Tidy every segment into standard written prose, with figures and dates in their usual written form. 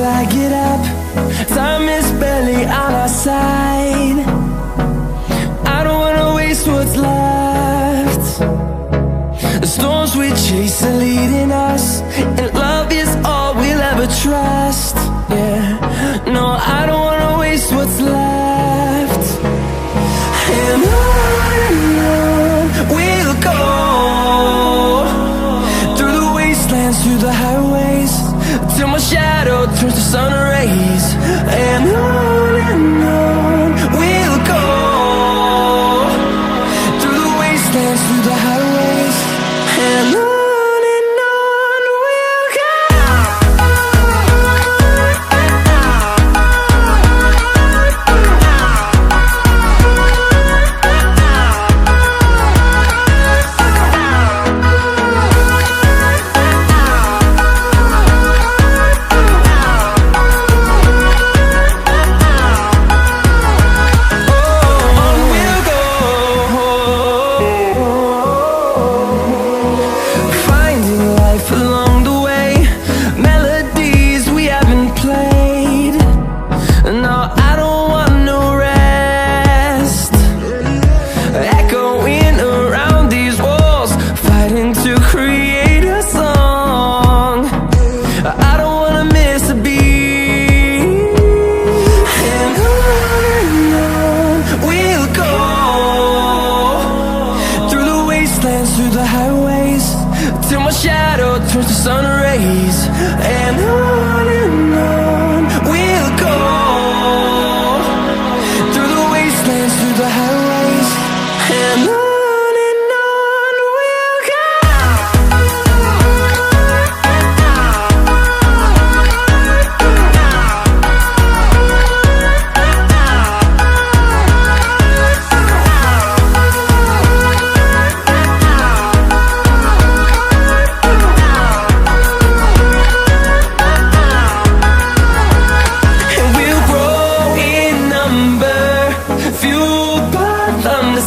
I get up. Time is barely on our side. I don't wanna waste what's left. The storms we chase are leading us, and love is all we'll ever trust. Yeah, no, I don't wanna waste what's left. And on we'll go, through the wastelands, through the highways, till my shadow turns to sun rays. And on we'll go, through the wastelands, through the highways, and on we'll go. Through the highways, till my shadow turns to sun rays. And on we'll go, through the wastelands, through the highways, and on we'll go.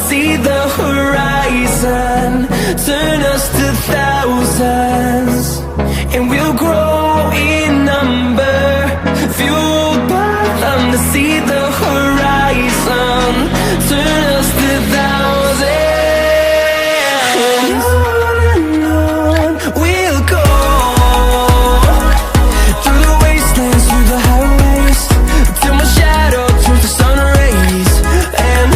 See the horizon, turn us to thousands, and we'll grow in number, fueled by them. To see the horizon, turn us to thousands, and on we'll go, through the wastelands, through the highways, till my shadow turns to sun rays. And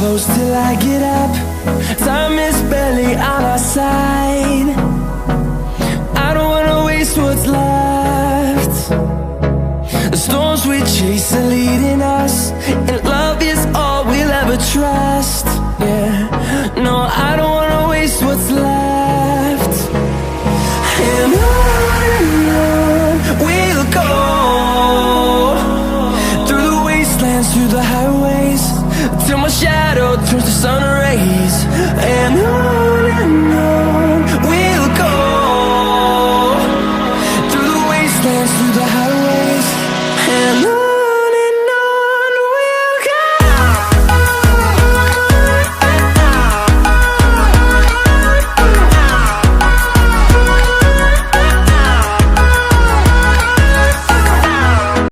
close till I get up. Time is barely on our side. I don't wanna waste what's left. The storms we chase are leading us, and love is all we'll ever trust. Yeah, no, I don't wanna waste what's left. And on we'll go, through the wastelands, through the highways, till my shadow turns to sun rays. And on